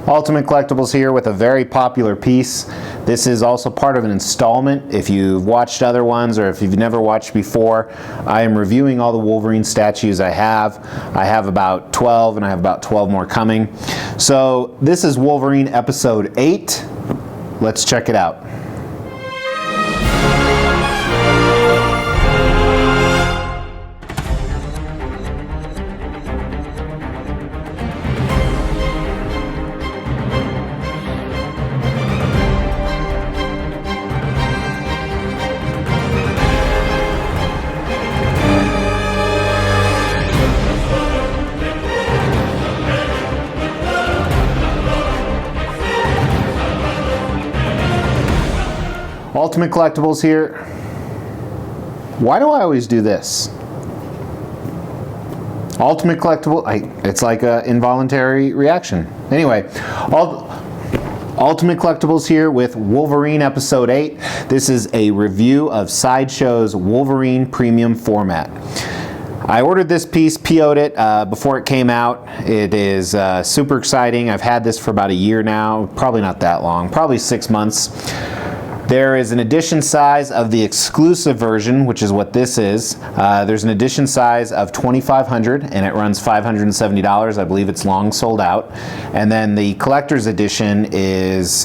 Ultimate Collectibles here with a very popular piece. This is also part of an installment. If you've watched other ones or if you've never watched before, I am reviewing all the Wolverine statues I have. I have about 12 and I have about 12 more coming. So this is Wolverine episode 8. Let's check it out. Ultimate Collectibles here. Why do I always do this? Ultimate Collectible, it's like an involuntary reaction. Anyway, Ultimate Collectibles here with Wolverine episode 8. This is a review of Sideshow's Wolverine premium format. I ordered this piece, PO'd it before it came out. It is super exciting. I've had this for about a year now, probably not that long, probably 6 months. There is an edition size of the exclusive version, which is what this is. There's an edition size of 2,500 and it runs $570. I believe it's long sold out. And then the collector's edition is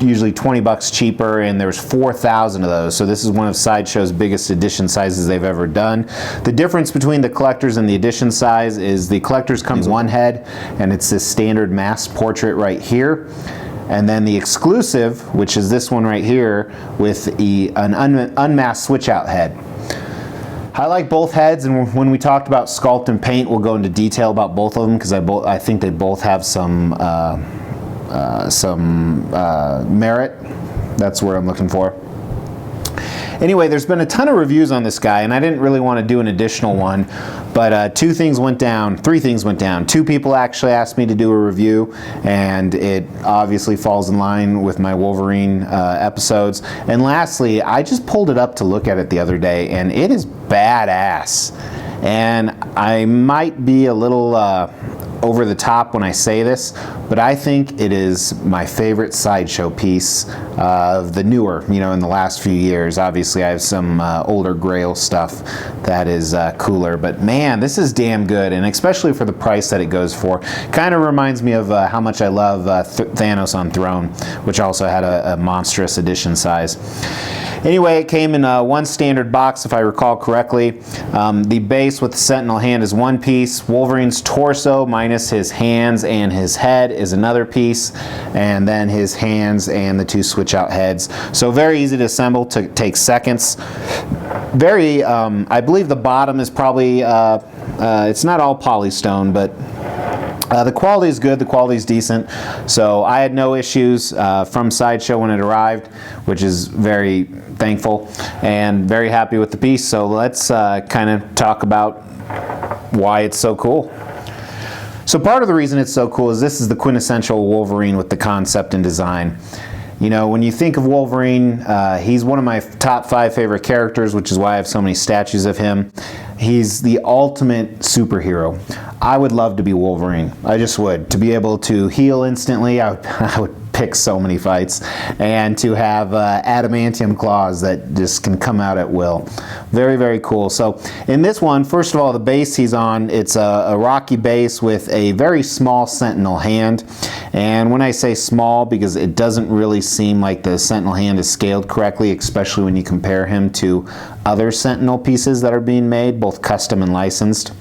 usually 20 bucks cheaper, and there's 4,000 of those. So this is one of Sideshow's biggest edition sizes they've ever done. The difference between the collector's and the edition size is the collector's comes one head, and it's this standard mass portrait right here. And then the exclusive, which is this one right here, with an unmasked switch out head. I like both heads, and when we talked about sculpt and paint, we'll go into detail about both of them because I think they both have some merit. That's what I'm looking for. Anyway, there's been a ton of reviews on this guy, and I didn't really want to do an additional one, but three things went down. 2 people actually asked me to do a review, and it obviously falls in line with my Wolverine episodes. And lastly, I just pulled it up to look at it the other day, and it is badass. And I might be a little over the top when I say this, but I think it is my favorite Sideshow piece of the newer, in the last few years. Obviously, I have some older Grail stuff that is cooler, but man, this is damn good, and especially for the price that it goes for. Kind of reminds me of how much I love Thanos on Throne, which also had a monstrous edition size. Anyway, it came in one standard box, if I recall correctly. The base with the Sentinel hand is one piece. Wolverine's torso minus his hands and his head is another piece. And then his hands and the 2 switch out heads. So very easy to assemble, takes seconds. Very, I believe the bottom is probably, it's not all polystone, but the quality is good, the quality is decent, so I had no issues from Sideshow when it arrived, which is very thankful and very happy with the piece. So let's kind of talk about why it's so cool. So part of the reason it's so cool is this is the quintessential Wolverine with the concept and design. When you think of Wolverine, he's one of my top 5 favorite characters, which is why I have so many statues of him. He's the ultimate superhero. I would love to be Wolverine. I just would. To be able to heal instantly, I would pick so many fights. And to have adamantium claws that just can come out at will. Very, very cool. So in this one, first of all, the base he's on, it's a rocky base with a very small Sentinel hand. And when I say small, because it doesn't really seem like the Sentinel hand is scaled correctly, especially when you compare him to other Sentinel pieces that are being made, both custom and licensed.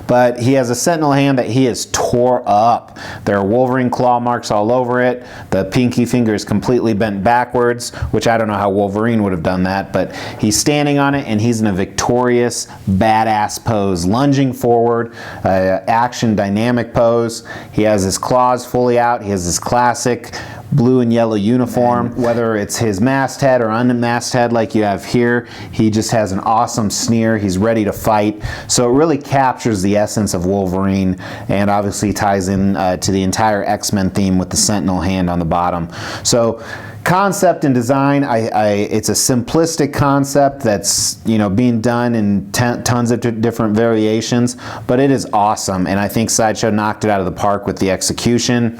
But he has a Sentinel hand that he has tore up. There are Wolverine claw marks all over it. The pinky finger is completely bent backwards, which I don't know how Wolverine would have done that, but he's standing on it and he's in a victorious, badass pose, lunging forward, action dynamic pose. He has his claws fully out. He has his classic blue and yellow uniform. And whether it's his masthead or unmasthead like you have here, he just has an awesome sneer. He's ready to fight. So it really captures the essence of Wolverine, and obviously ties in to the entire X-Men theme with the Sentinel hand on the bottom. So concept and design, it's a simplistic concept that's, you know, being done in tons of different variations, but it is awesome, and I think Sideshow knocked it out of the park with the execution.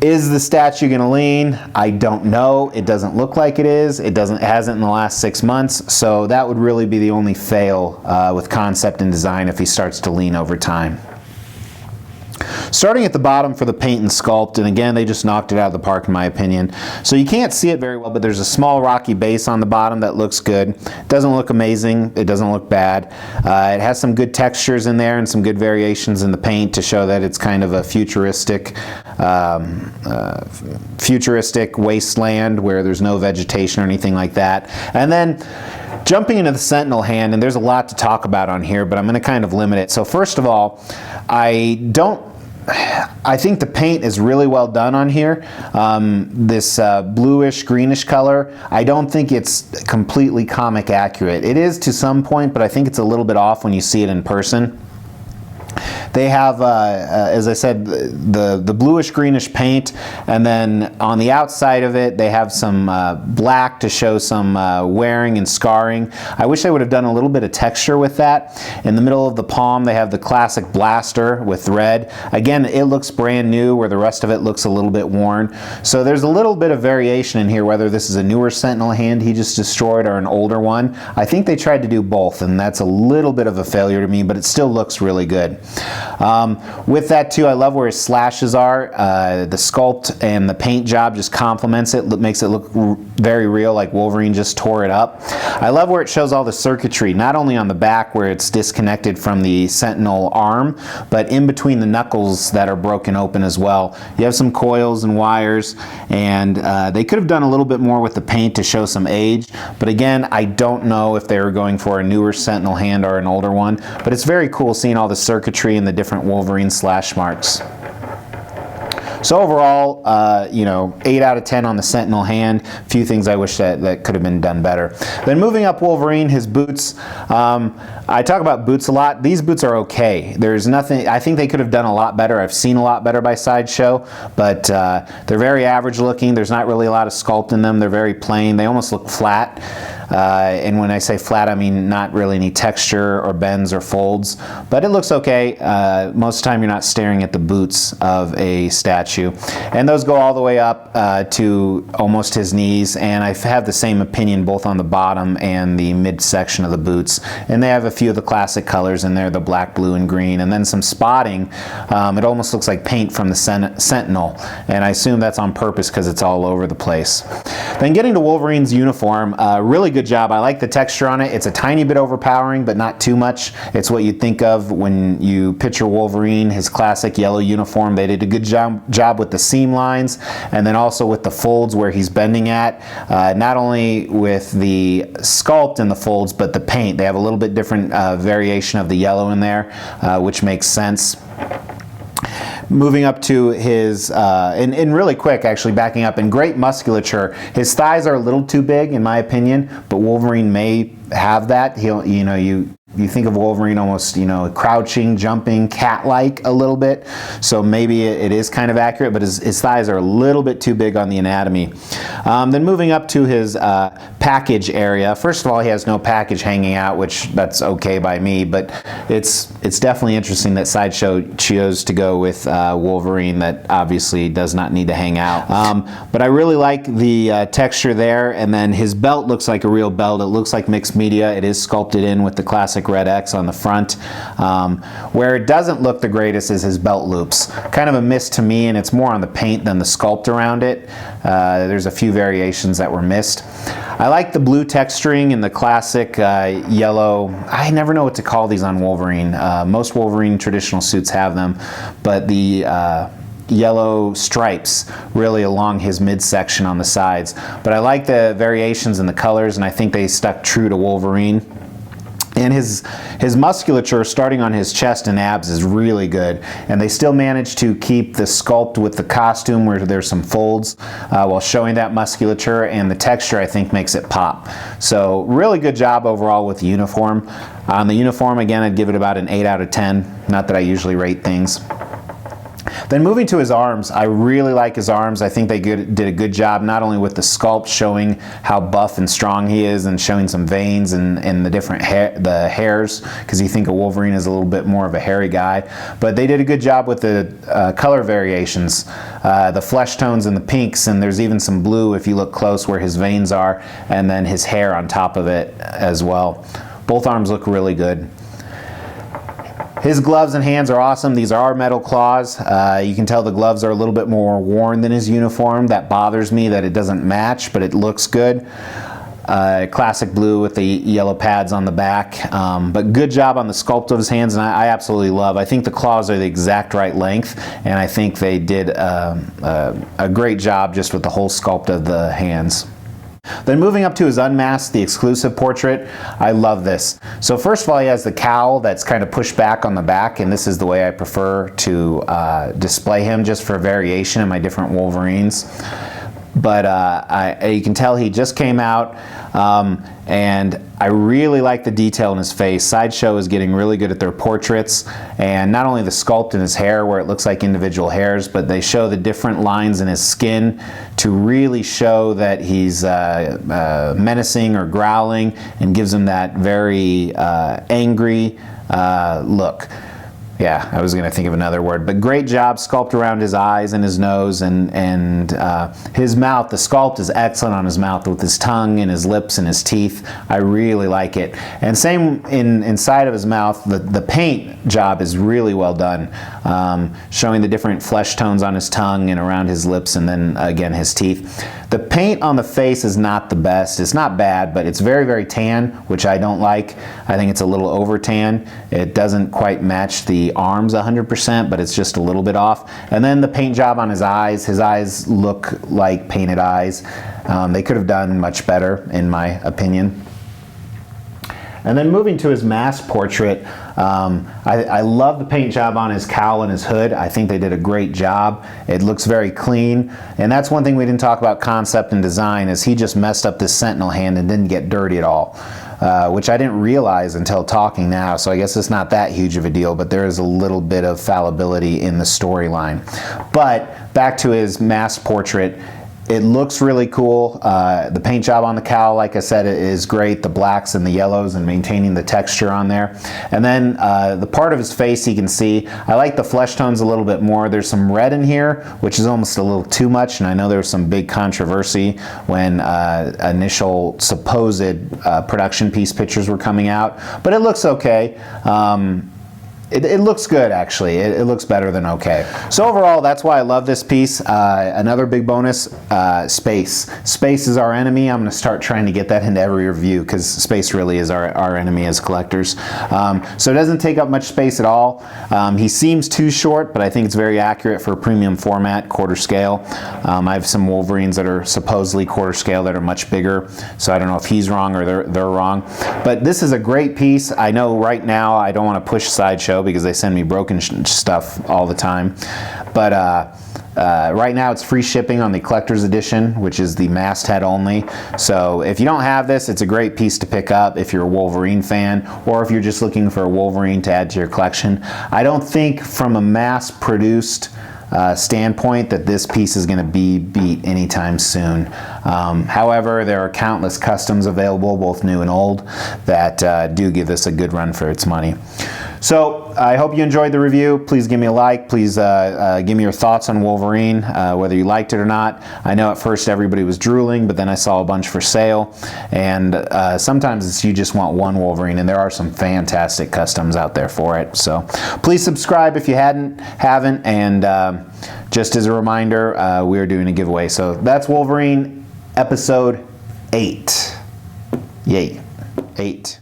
Is the statue going to lean? I don't know. It doesn't look like it is. It hasn't in the last 6 months, so that would really be the only fail with concept and design if he starts to lean over time. Starting at the bottom for the paint and sculpt, and again, they just knocked it out of the park in my opinion. So you can't see it very well, but there's a small rocky base on the bottom that looks good. It doesn't look amazing. It doesn't look bad. It has some good textures in there and some good variations in the paint to show that it's kind of a futuristic wasteland where there's no vegetation or anything like that. And then jumping into the Sentinel hand, and there's a lot to talk about on here, but I'm going to kind of limit it. So first of all, I think the paint is really well done on here. This bluish greenish color, I don't think it's completely comic accurate. It is to some point, but I think it's a little bit off when you see it in person. They have, as I said, the bluish greenish paint, and then on the outside of it they have some black to show some wearing and scarring. I wish they would have done a little bit of texture with that. In the middle of the palm they have the classic blaster with red. Again, it looks brand new where the rest of it looks a little bit worn. So there's a little bit of variation in here, whether this is a newer Sentinel hand he just destroyed or an older one. I think they tried to do both, and that's a little bit of a failure to me, but it still looks really good. With that too, I love where his slashes are. The sculpt and the paint job just complements it, makes it look very real, like Wolverine just tore it up. I love where it shows all the circuitry, not only on the back where it's disconnected from the Sentinel arm, but in between the knuckles that are broken open as well. You have some coils and wires, and they could have done a little bit more with the paint to show some age, but again, I don't know if they were going for a newer Sentinel hand or an older one, but it's very cool seeing all the circuitry and the different Wolverine slash marks. So overall, you know, 8 out of 10 on the Sentinel hand. A few things I wish that could have been done better. Then moving up Wolverine, his boots. I talk about boots a lot. These boots are okay. There's nothing, I think they could have done a lot better. I've seen a lot better by Sideshow, but they're very average looking. There's not really a lot of sculpt in them. They're very plain. They almost look flat. And when I say flat, I mean not really any texture or bends or folds, but it looks okay. Most of the time you're not staring at the boots of a statue. And those go all the way up to almost his knees, and I have the same opinion both on the bottom and the midsection of the boots. And they have a few of the classic colors in there, the black, blue, and green, and then some spotting. It almost looks like paint from the Sentinel, and I assume that's on purpose because it's all over the place. Then getting to Wolverine's uniform, really good job. I like the texture on it. It's a tiny bit overpowering, but not too much. It's what you'd think of when you picture Wolverine, his classic yellow uniform. They did a good job with the seam lines, and then also with the folds where he's bending at. Not only with the sculpt and the folds, but the paint. They have a little bit different variation of the yellow in there, which makes sense. Moving up to his, and really quick actually, backing up, and great musculature. His thighs are a little too big in my opinion, but Wolverine may have that. He'll, you know, you think of Wolverine almost, you know, crouching, jumping, cat-like a little bit. So maybe it is kind of accurate, but his thighs are a little bit too big on the anatomy. Then moving up to his package area. First of all, he has no package hanging out, which that's okay by me, but it's definitely interesting that Sideshow chose to go with Wolverine that obviously does not need to hang out. But I really like the texture there, and then his belt looks like a real belt. It looks like mixed media. It is sculpted in with the classic red X on the front. Where it doesn't look the greatest is his belt loops. Kind of a miss to me, and it's more on the paint than the sculpt around it. There's a few variations that were missed. I like the blue texturing and the classic yellow. I never know what to call these on Wolverine. Most Wolverine traditional suits have them, but the yellow stripes really along his midsection on the sides. But I like the variations in the colors, and I think they stuck true to Wolverine. And his musculature starting on his chest and abs is really good, and they still manage to keep the sculpt with the costume where there's some folds while showing that musculature, and the texture I think makes it pop. So really good job overall with the uniform. On the uniform, again, I'd give it about an 8 out of 10. Not that I usually rate things. Then moving to his arms, I really like his arms. I think they did a good job not only with the sculpt showing how buff and strong he is and showing some veins and the different hairs, because you think of Wolverine as a little bit more of a hairy guy, but they did a good job with the color variations, the flesh tones and the pinks, and there's even some blue if you look close where his veins are, and then his hair on top of it as well. Both arms look really good. His gloves and hands are awesome. These are metal claws. You can tell the gloves are a little bit more worn than his uniform. That bothers me that it doesn't match, but it looks good. Classic blue with the yellow pads on the back. But good job on the sculpt of his hands, and I absolutely love. I think the claws are the exact right length, and I think they did a great job just with the whole sculpt of the hands. Then moving up to his unmasked, the exclusive portrait, I love this. So first of all, he has the cowl that's kind of pushed back on the back, and this is the way I prefer to display him, just for variation in my different Wolverines. But you can tell he just came out, and I really like the detail in his face. Sideshow is getting really good at their portraits, and not only the sculpt in his hair where it looks like individual hairs, but they show the different lines in his skin to really show that he's menacing or growling, and gives him that very angry look. Yeah, I was going to think of another word, but great job sculpt around his eyes and his nose, and his mouth. The sculpt is excellent on his mouth with his tongue and his lips and his teeth. I really like it. And same inside of his mouth, the paint job is really well done, showing the different flesh tones on his tongue and around his lips, and then again his teeth. The paint on the face is not the best. It's not bad, but it's very, very tan, which I don't like. I think it's a little over tan. It doesn't quite match the arms 100%, but it's just a little bit off. And then the paint job on his eyes look like painted eyes. They could have done much better, in my opinion. And then moving to his mask portrait, I love the paint job on his cowl and his hood. I think they did a great job. It looks very clean, and that's one thing we didn't talk about concept and design, is he just messed up this Sentinel hand and didn't get dirty at all, which I didn't realize until talking now, so I guess it's not that huge of a deal, but there is a little bit of fallibility in the storyline. But back to his mask portrait, it looks really cool. The paint job on the cowl, like I said, is great. The blacks and the yellows and maintaining the texture on there. And then the part of his face you can see, I like the flesh tones a little bit more. There's some red in here, which is almost a little too much, and I know there was some big controversy when initial supposed production piece pictures were coming out, but it looks okay. It looks good, actually. It looks better than okay. So overall, that's why I love this piece. Another big bonus, space. Space is our enemy. I'm going to start trying to get that into every review, because space really is our enemy as collectors. So it doesn't take up much space at all. He seems too short, but I think it's very accurate for a premium format, quarter scale. I have some Wolverines that are supposedly quarter scale that are much bigger, so I don't know if he's wrong or they're wrong. But this is a great piece. I know right now I don't want to push Sideshow because they send me broken stuff all the time, but right now it's free shipping on the collector's edition, which is the masthead only. So if you don't have this, it's a great piece to pick up if you're a Wolverine fan, or if you're just looking for a Wolverine to add to your collection. I don't think from a mass produced standpoint that this piece is going to be beat anytime soon. However, there are countless customs available, both new and old, that do give this a good run for its money. So I hope you enjoyed the review. Please give me a like. Please give me your thoughts on Wolverine, whether you liked it or not. I know at first everybody was drooling, but then I saw a bunch for sale. And sometimes you just want one Wolverine, and there are some fantastic customs out there for it. So please subscribe if you haven't. And just as a reminder, we are doing a giveaway. So that's Wolverine episode 8. Yay. 8.